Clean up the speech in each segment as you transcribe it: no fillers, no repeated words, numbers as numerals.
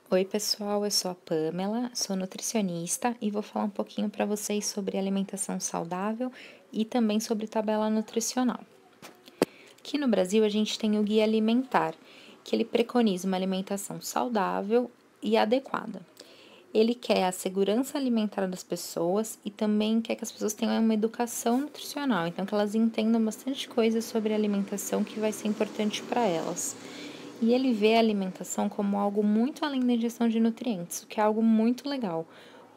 Oi, pessoal, eu sou a Pamela, sou nutricionista e vou falar um pouquinho para vocês sobre alimentação saudável e também sobre tabela nutricional. Aqui no Brasil, a gente tem o Guia Alimentar, que ele preconiza uma alimentação saudável e adequada. Ele quer a segurança alimentar das pessoas e também quer que as pessoas tenham uma educação nutricional, então que elas entendam bastante coisa sobre alimentação que vai ser importante para elas. E ele vê a alimentação como algo muito além da ingestão de nutrientes, o que é algo muito legal,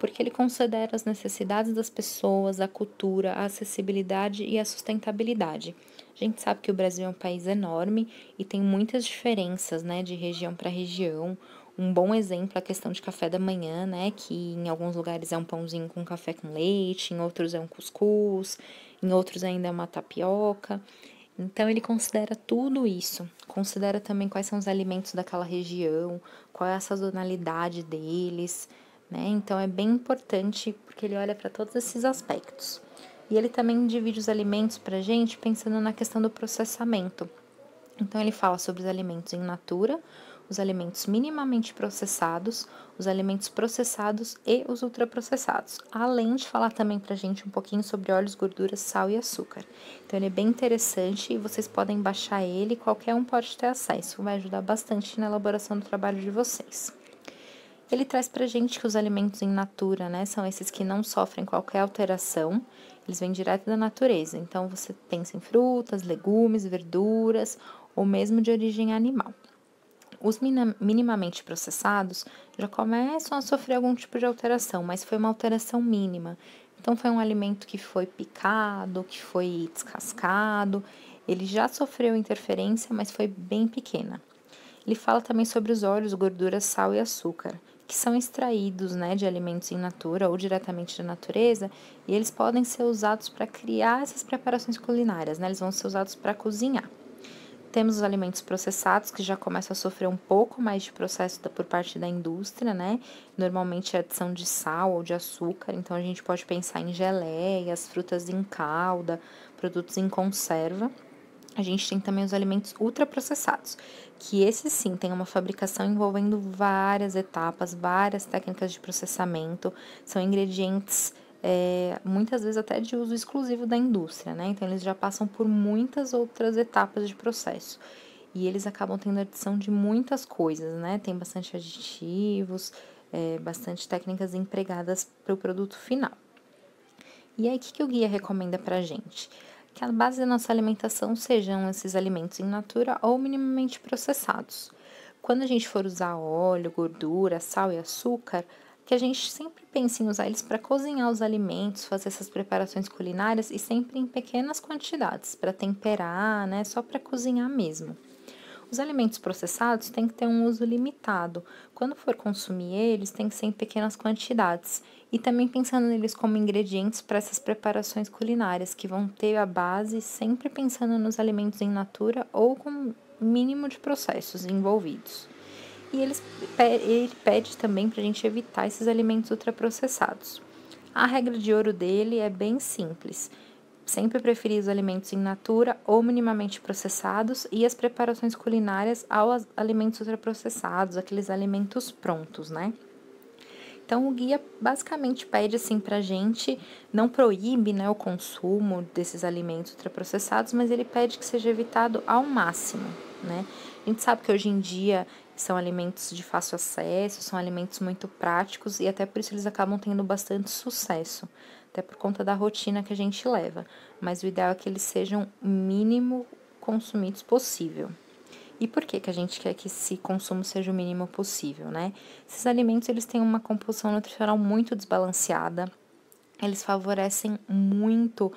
porque ele considera as necessidades das pessoas, a cultura, a acessibilidade e a sustentabilidade. A gente sabe que o Brasil é um país enorme e tem muitas diferenças, né, de região para região. Um bom exemplo é a questão de café da manhã, né, que em alguns lugares é um pãozinho com café com leite, em outros é um cuscuz, em outros ainda é uma tapioca. Então ele considera tudo isso, considera também quais são os alimentos daquela região, qual é a sazonalidade deles, né? Então é bem importante porque ele olha para todos esses aspectos. E ele também divide os alimentos para a gente pensando na questão do processamento. Então, ele fala sobre os alimentos in natura, os alimentos minimamente processados, os alimentos processados e os ultraprocessados, além de falar também pra gente um pouquinho sobre óleos, gorduras, sal e açúcar. Então, ele é bem interessante e vocês podem baixar ele, qualquer um pode ter acesso, vai ajudar bastante na elaboração do trabalho de vocês. Ele traz pra gente que os alimentos in natura, né, são esses que não sofrem qualquer alteração, eles vêm direto da natureza. Então, você pensa em frutas, legumes, verduras ou mesmo de origem animal. Os minimamente processados já começam a sofrer algum tipo de alteração, mas foi uma alteração mínima. Então, foi um alimento que foi picado, que foi descascado, ele já sofreu interferência, mas foi bem pequena. Ele fala também sobre os óleos, gorduras, sal e açúcar, que são extraídos, né, de alimentos in natura ou diretamente da natureza, e eles podem ser usados para criar essas preparações culinárias, né? Eles vão ser usados para cozinhar. Temos os alimentos processados, que já começam a sofrer um pouco mais de processo por parte da indústria, né? Normalmente é adição de sal ou de açúcar, então a gente pode pensar em geleias, frutas em calda, produtos em conserva. A gente tem também os alimentos ultraprocessados, que esses sim têm uma fabricação envolvendo várias etapas, várias técnicas de processamento, são ingredientes muitas vezes até de uso exclusivo da indústria, né? Então eles já passam por muitas outras etapas de processo. E eles acabam tendo adição de muitas coisas, né? Tem bastante aditivos, bastante técnicas empregadas para o produto final. E aí, o que o guia recomenda pra gente? Que a base da nossa alimentação sejam esses alimentos in natura ou minimamente processados. Quando a gente for usar óleo, gordura, sal e açúcar, que a gente sempre pense em usar eles para cozinhar os alimentos, fazer essas preparações culinárias e sempre em pequenas quantidades, para temperar, né? Só para cozinhar mesmo. Os alimentos processados têm que ter um uso limitado. Quando for consumir eles, tem que ser em pequenas quantidades. E também pensando neles como ingredientes para essas preparações culinárias, que vão ter a base sempre pensando nos alimentos em natura ou com mínimo de processos envolvidos. E ele pede também para a gente evitar esses alimentos ultraprocessados. A regra de ouro dele é bem simples. Sempre preferir os alimentos in natura ou minimamente processados e as preparações culinárias aos alimentos ultraprocessados, aqueles alimentos prontos, né? Então, o guia basicamente pede assim pra gente, não proíbe, né, o consumo desses alimentos ultraprocessados, mas ele pede que seja evitado ao máximo, né? A gente sabe que hoje em dia são alimentos de fácil acesso, são alimentos muito práticos e até por isso eles acabam tendo bastante sucesso, até por conta da rotina que a gente leva. Mas o ideal é que eles sejam o mínimo consumidos possível. E por que que a gente quer que esse consumo seja o mínimo possível, né? Esses alimentos, eles têm uma composição nutricional muito desbalanceada, eles favorecem muito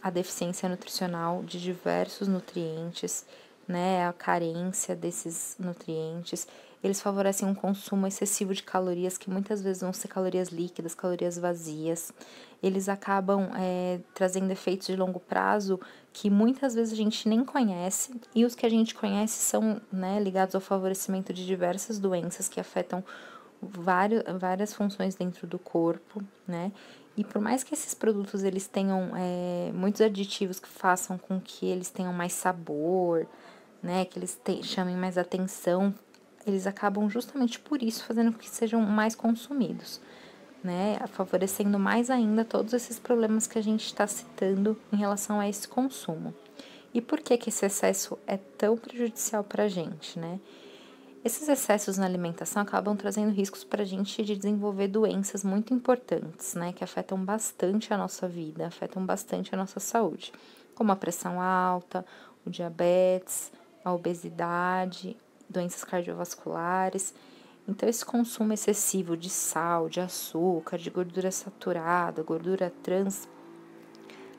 a deficiência nutricional de diversos nutrientes, né? A carência desses nutrientes. Eles favorecem um consumo excessivo de calorias, que muitas vezes vão ser calorias líquidas, calorias vazias. Eles acabam trazendo efeitos de longo prazo que muitas vezes a gente nem conhece, e os que a gente conhece são, né, ligados ao favorecimento de diversas doenças que afetam várias funções dentro do corpo, né? E por mais que esses produtos eles tenham muitos aditivos que façam com que eles tenham mais sabor, né? Que eles chamem mais atenção, eles acabam justamente por isso fazendo com que sejam mais consumidos, né? Favorecendo mais ainda todos esses problemas que a gente está citando em relação a esse consumo. E por que esse excesso é tão prejudicial para a gente, né? Esses excessos na alimentação acabam trazendo riscos para a gente de desenvolver doenças muito importantes, né? Que afetam bastante a nossa vida, afetam bastante a nossa saúde, como a pressão alta, o diabetes, a obesidade, doenças cardiovasculares. Então, esse consumo excessivo de sal, de açúcar, de gordura saturada, gordura trans,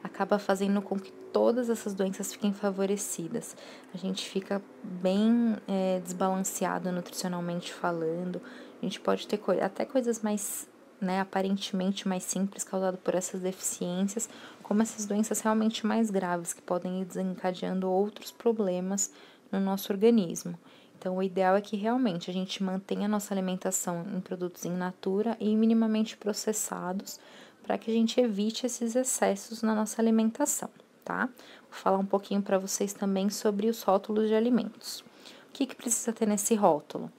acaba fazendo com que todas essas doenças fiquem favorecidas. A gente fica bem desbalanceado nutricionalmente falando. A gente pode ter até coisas mais, né, aparentemente mais simples causadas por essas deficiências, como essas doenças realmente mais graves que podem ir desencadeando outros problemas no nosso organismo. Então, o ideal é que realmente a gente mantenha a nossa alimentação em produtos in natura e minimamente processados, para que a gente evite esses excessos na nossa alimentação, tá? Vou falar um pouquinho para vocês também sobre os rótulos de alimentos. O que precisa ter nesse rótulo?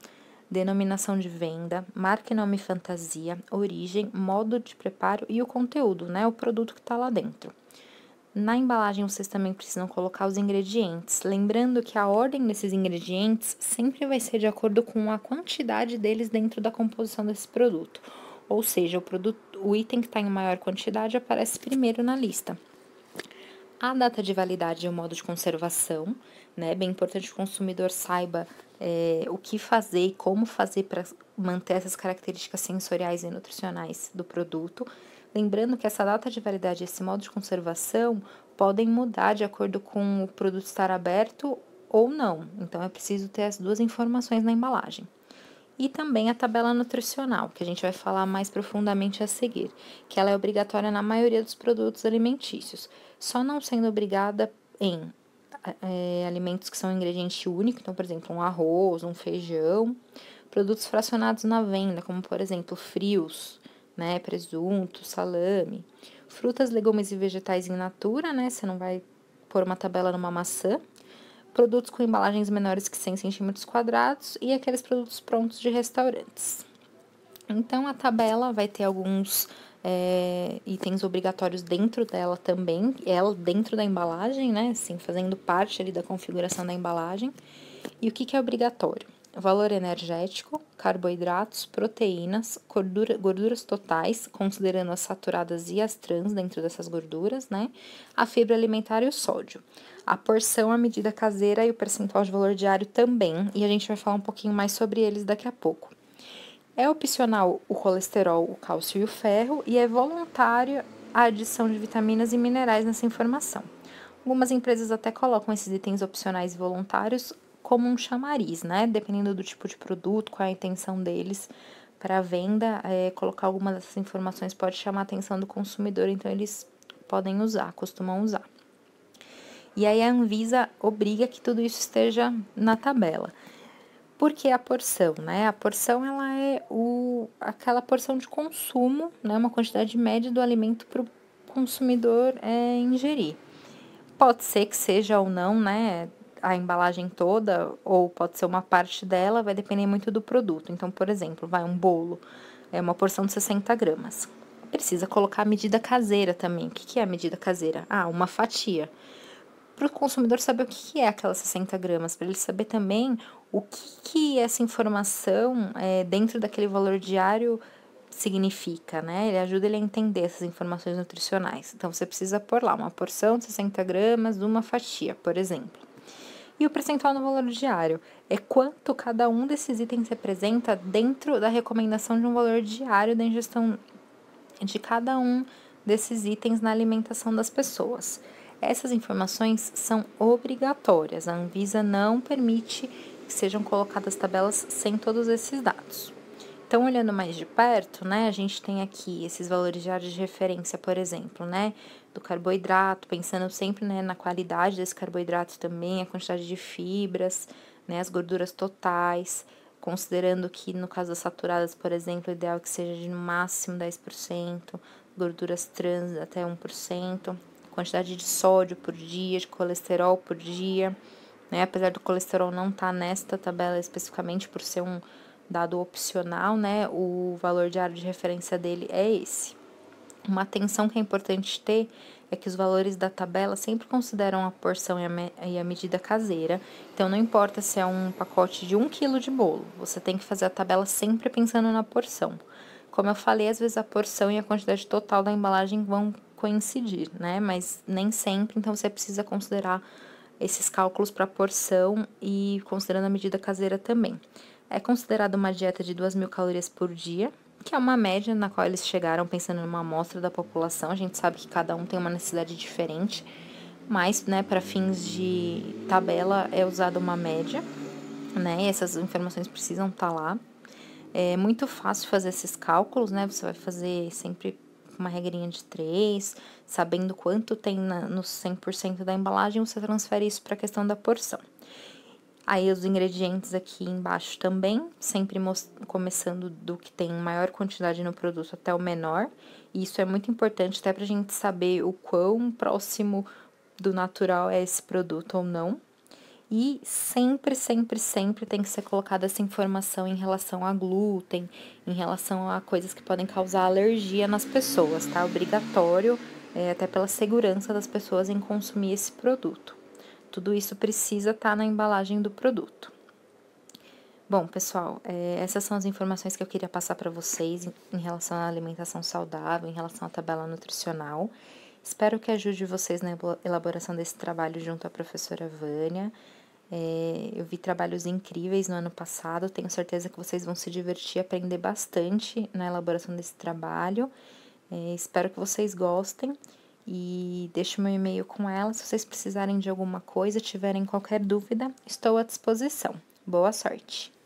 Denominação de venda, marca e nome e fantasia, origem, modo de preparo e o conteúdo, né? O produto que está lá dentro. Na embalagem, vocês também precisam colocar os ingredientes, lembrando que a ordem desses ingredientes sempre vai ser de acordo com a quantidade deles dentro da composição desse produto. Ou seja, o item que está em maior quantidade aparece primeiro na lista. A data de validade e o modo de conservação, né? É bem importante que o consumidor saiba o que fazer e como fazer para manter essas características sensoriais e nutricionais do produto. Lembrando que essa data de validade e esse modo de conservação podem mudar de acordo com o produto estar aberto ou não. Então, é preciso ter as duas informações na embalagem. E também a tabela nutricional, que a gente vai falar mais profundamente a seguir, que ela é obrigatória na maioria dos produtos alimentícios, só não sendo obrigada em alimentos que são ingrediente único, então, por exemplo, um arroz, um feijão, produtos fracionados na venda, como, por exemplo, frios, né, presunto, salame, frutas, legumes e vegetais in natura, né, você não vai pôr uma tabela numa maçã, produtos com embalagens menores que 100 centímetros quadrados e aqueles produtos prontos de restaurantes. Então, a tabela vai ter alguns itens obrigatórios dentro dela também, ela dentro da embalagem, né, assim, fazendo parte ali da configuração da embalagem. E o que é obrigatório? Valor energético, carboidratos, proteínas, gorduras totais, considerando as saturadas e as trans dentro dessas gorduras, né? A fibra alimentar e o sódio. A porção, a medida caseira e o percentual de valor diário também, e a gente vai falar um pouquinho mais sobre eles daqui a pouco. É opcional o colesterol, o cálcio e o ferro, e é voluntário a adição de vitaminas e minerais nessa informação. Algumas empresas até colocam esses itens opcionais e voluntários como um chamariz, né? Dependendo do tipo de produto, qual é a intenção deles para a venda, colocar algumas dessas informações pode chamar a atenção do consumidor, então eles podem usar, costumam usar. E aí a Anvisa obriga que tudo isso esteja na tabela. Por que a porção, né? A porção, ela é aquela porção de consumo, né? Uma quantidade média do alimento para o consumidor ingerir. Pode ser que seja ou não, né, a embalagem toda, ou pode ser uma parte dela, vai depender muito do produto. Então, por exemplo, vai um bolo, é uma porção de 60 gramas. Precisa colocar a medida caseira também. O que é a medida caseira? Ah, uma fatia. Para o consumidor saber o que é aquelas 60 gramas, para ele saber também o que essa informação dentro daquele valor diário significa, né? Ele ajuda ele a entender essas informações nutricionais. Então, você precisa pôr lá uma porção de 60 gramas de uma fatia, por exemplo. E o percentual no valor diário é quanto cada um desses itens representa dentro da recomendação de um valor diário da ingestão de cada um desses itens na alimentação das pessoas. Essas informações são obrigatórias. A Anvisa não permite que sejam colocadas tabelas sem todos esses dados. Então, olhando mais de perto, né, a gente tem aqui esses valores diários de referência, por exemplo, né, do carboidrato, pensando sempre, né, na qualidade desse carboidrato também, a quantidade de fibras, né, as gorduras totais, considerando que no caso das saturadas, por exemplo, o ideal é que seja de no máximo 10%, gorduras trans até 1%, quantidade de sódio por dia, de colesterol por dia, né? Apesar do colesterol não estar nesta tabela especificamente por ser um dado opcional, né? O valor diário de referência dele é esse. Uma atenção que é importante ter é que os valores da tabela sempre consideram a porção e a medida caseira. Então, não importa se é um pacote de 1 quilo de bolo, você tem que fazer a tabela sempre pensando na porção. Como eu falei, às vezes a porção e a quantidade total da embalagem vão coincidir, né? Mas nem sempre, então você precisa considerar esses cálculos para porção e considerando a medida caseira também. É considerada uma dieta de 2.000 calorias por dia, que é uma média na qual eles chegaram pensando numa amostra da população. A gente sabe que cada um tem uma necessidade diferente, mas, né, para fins de tabela é usada uma média, né? E essas informações precisam estar lá. É muito fácil fazer esses cálculos, né? Você vai fazer sempre uma regrinha de 3, sabendo quanto tem no 100% da embalagem, você transfere isso para a questão da porção. Aí os ingredientes aqui embaixo também, sempre começando do que tem maior quantidade no produto até o menor. E isso é muito importante até pra gente saber o quão próximo do natural é esse produto ou não. E sempre, sempre, sempre tem que ser colocada essa informação em relação a glúten, em relação a coisas que podem causar alergia nas pessoas, tá? Obrigatório, até pela segurança das pessoas em consumir esse produto. Tudo isso precisa estar na embalagem do produto. Bom, pessoal, essas são as informações que eu queria passar para vocês em relação à alimentação saudável, em relação à tabela nutricional. Espero que ajude vocês na elaboração desse trabalho junto à professora Vânia. Eu vi trabalhos incríveis no ano passado, tenho certeza que vocês vão se divertir e aprender bastante na elaboração desse trabalho. Espero que vocês gostem e deixo meu e-mail com ela. Se vocês precisarem de alguma coisa, tiverem qualquer dúvida, estou à disposição. Boa sorte!